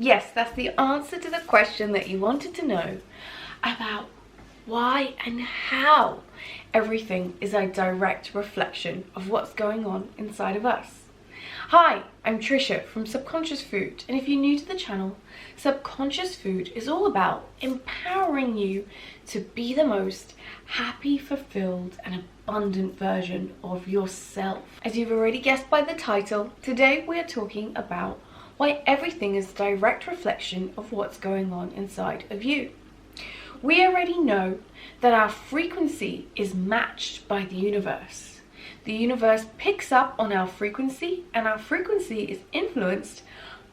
Yes, that's the answer to the question that you wanted to know about why and how everything is a direct reflection of what's going on inside of us. Hi, I'm Trisha from Subconscious Food, and if you're new to the channel, Subconscious Food is all about empowering you to be the most happy, fulfilled, and abundant version of yourself. As you've already guessed by the title, today we are talking about why everything is a direct reflection of what's going on inside of you. We already know that our frequency is matched by the universe. The universe picks up on our frequency, and our frequency is influenced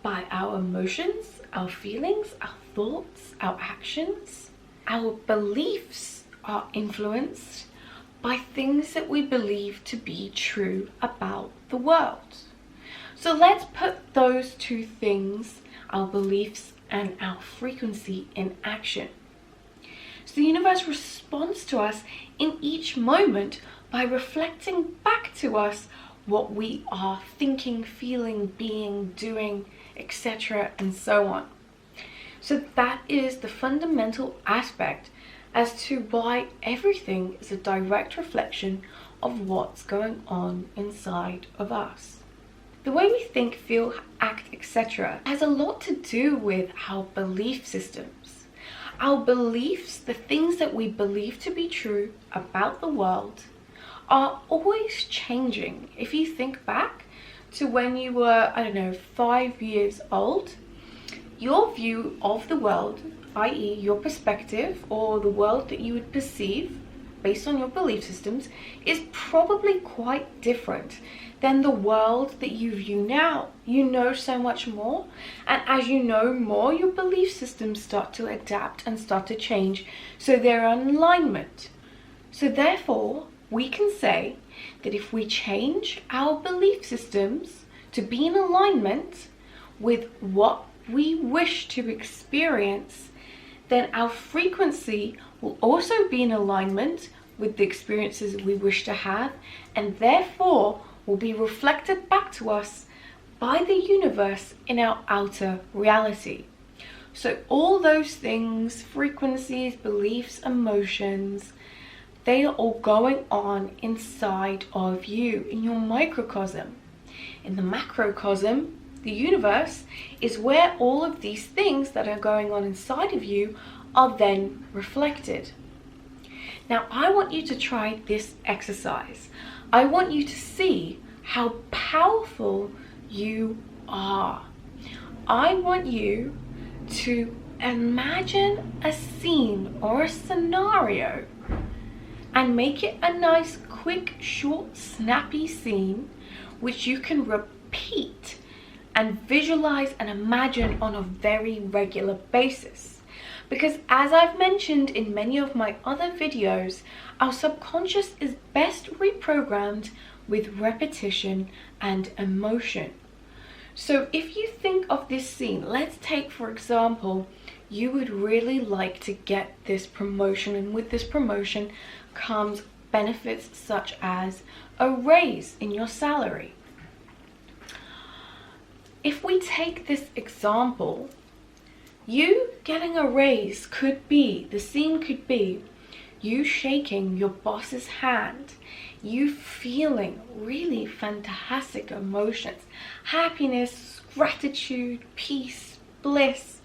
by our emotions, our feelings, our thoughts, our actions. Our beliefs are influenced by things that we believe to be true about the world. So let's put those two things, our beliefs and our frequency, in action. So the universe responds to us in each moment by reflecting back to us what we are thinking, feeling, being, doing, etc., and so on. So that is the fundamental aspect as to why everything is a direct reflection of what's going on inside of us. The way we think, feel, act, etc. has a lot to do with our belief systems. Our beliefs, the things that we believe to be true about the world, are always changing. If you think back to when you were, 5 years old, your view of the world, i.e. your perspective or the world that you would perceive based on your belief systems, is probably quite different than the world that you view now. You know so much more, and as you know more, your belief systems start to adapt and start to change, so they're in alignment. So therefore, we can say that if we change our belief systems to be in alignment with what we wish to experience, then our frequency will also be in alignment with the experiences we wish to have, and therefore will be reflected back to us by the universe in our outer reality. So all those things, frequencies, beliefs, emotions, they are all going on inside of you, in your microcosm. In the macrocosm, the universe is where all of these things that are going on inside of you are then reflected. Now, I want you to try this exercise. I want you to see how powerful you are. I want you to imagine a scene or a scenario and make it a nice, quick, short, snappy scene which you can repeat and visualize and imagine on a very regular basis. Because as I've mentioned in many of my other videos, our subconscious is best reprogrammed with repetition and emotion. So if you think of this scene, let's take, for example, you would really like to get this promotion, and with this promotion comes benefits such as a raise in your salary. If we take this example, you getting a raise could be, the scene could be you shaking your boss's hand, you feeling really fantastic emotions, happiness, gratitude, peace, bliss,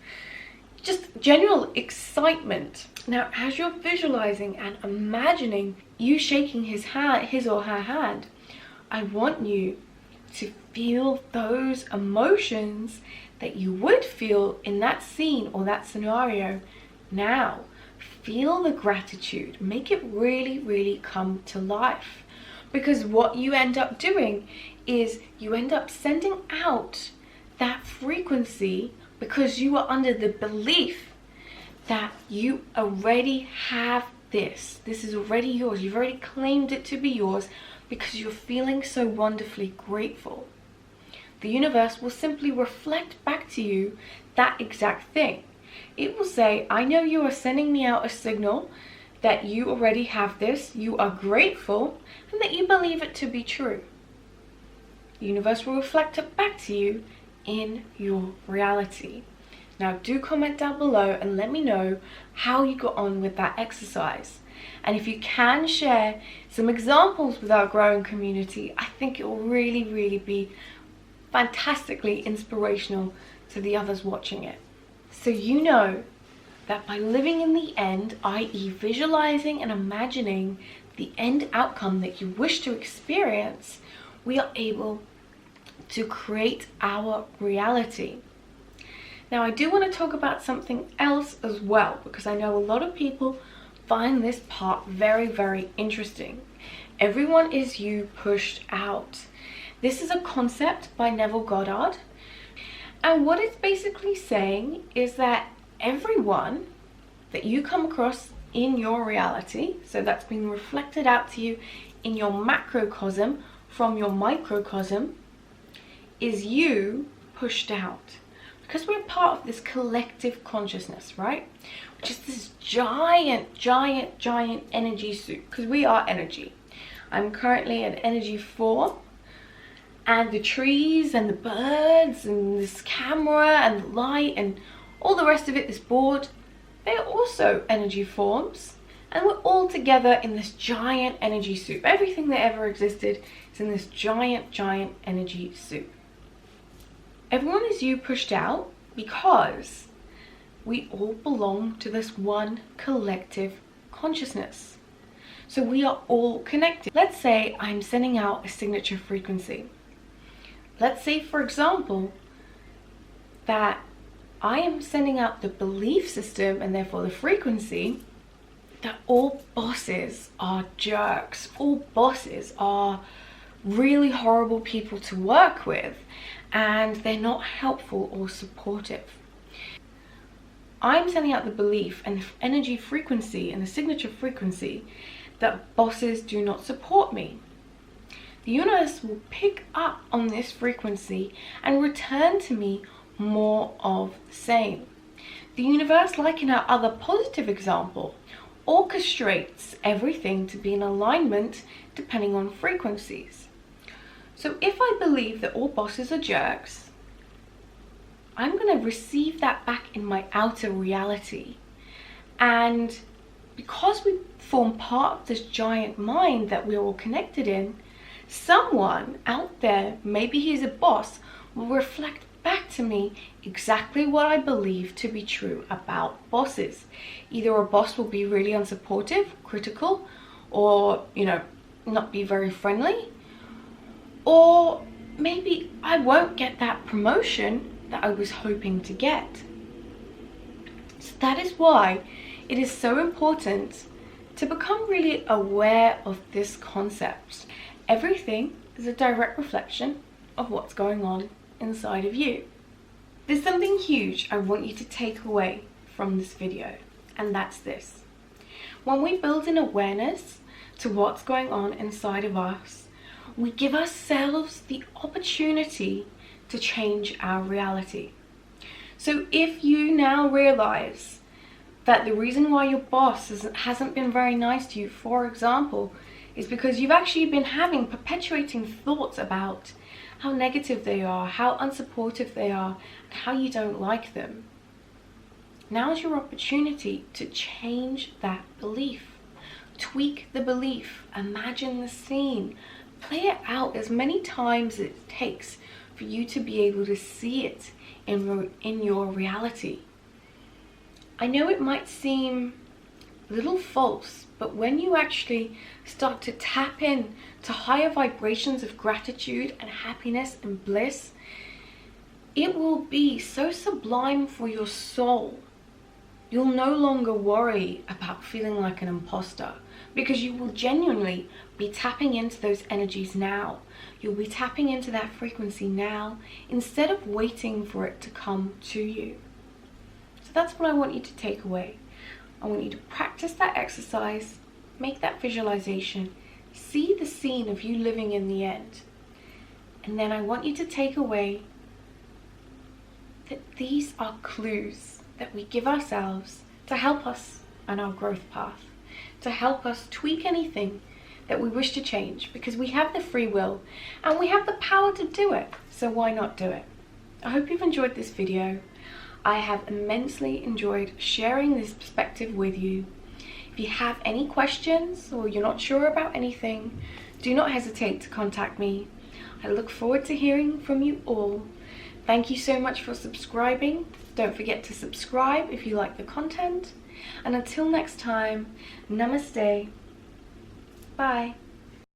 just general excitement. Now, as you're visualizing and imagining you shaking his or her hand, I want you to feel those emotions that you would feel in that scene or that scenario. Now, feel the gratitude. Make it really, really come to life. Because what you end up doing is you end up sending out that frequency, because you are under the belief that you already have this. This is already yours. You've already claimed it to be yours because you're feeling so wonderfully grateful. The universe will simply reflect back to you that exact thing. It will say, I know you are sending me out a signal that you already have this, you are grateful, and that you believe it to be true. The universe will reflect it back to you in your reality. Now do comment down below and let me know how you got on with that exercise. And if you can share some examples with our growing community, I think it will really, really be fantastically inspirational to the others watching it. So you know that by living in the end, i.e. visualizing and imagining the end outcome that you wish to experience, we are able to create our reality. Now I do want to talk about something else as well, because I know a lot of people find this part very, very interesting. Everyone is you pushed out. This is a concept by Neville Goddard, and what it's basically saying is that everyone that you come across in your reality, so that's being reflected out to you in your macrocosm from your microcosm, is you pushed out. Because we're part of this collective consciousness, right? Which is this giant energy soup, because we are energy. I'm currently an energy 4, and the trees and the birds and this camera and the light and all the rest of it, this board, they're also energy forms, and we're all together in this giant energy soup. Everything that ever existed is in this giant energy soup. Everyone is you pushed out because we all belong to this one collective consciousness. So we are all connected. Let's say I'm sending out a signature frequency. Let's say, for example, that I am sending out the belief system and therefore the frequency that all bosses are jerks, all bosses are really horrible people to work with, and they're not helpful or supportive. I'm sending out the belief and the energy frequency and the signature frequency that bosses do not support me. The universe will pick up on this frequency and return to me more of the same. The universe, like in our other positive example, orchestrates everything to be in alignment depending on frequencies. So if I believe that all bosses are jerks, I'm going to receive that back in my outer reality. And because we form part of this giant mind that we're all connected in, someone out there, maybe he's a boss, will reflect back to me exactly what I believe to be true about bosses. Either a boss will be really unsupportive, critical, or, not be very friendly, or maybe I won't get that promotion that I was hoping to get. So that is why it is so important to become really aware of this concept. Everything is a direct reflection of what's going on inside of you. There's something huge I want you to take away from this video, and that's this. When we build an awareness to what's going on inside of us, we give ourselves the opportunity to change our reality. So if you now realize that the reason why your boss hasn't been very nice to you, for example, is because you've actually been having perpetuating thoughts about how negative they are, how unsupportive they are, and how you don't like them. Now's your opportunity to change that belief. Tweak the belief, imagine the scene, play it out as many times as it takes for you to be able to see it in your reality. I know it might seem a little false, but when you actually start to tap in to higher vibrations of gratitude and happiness and bliss, it will be so sublime for your soul. You'll no longer worry about feeling like an imposter, because you will genuinely be tapping into those energies now. You'll be tapping into that frequency now instead of waiting for it to come to you. So that's what I want you to take away. I want you to practice that exercise, make that visualization, see the scene of you living in the end. And then I want you to take away that these are clues that we give ourselves to help us on our growth path, to help us tweak anything that we wish to change, because we have the free will and we have the power to do it. So why not do it? I hope you've enjoyed this video. I have immensely enjoyed sharing this perspective with you. If you have any questions or you're not sure about anything, do not hesitate to contact me. I look forward to hearing from you all. Thank you so much for subscribing. Don't forget to subscribe if you like the content. And until next time, namaste. Bye.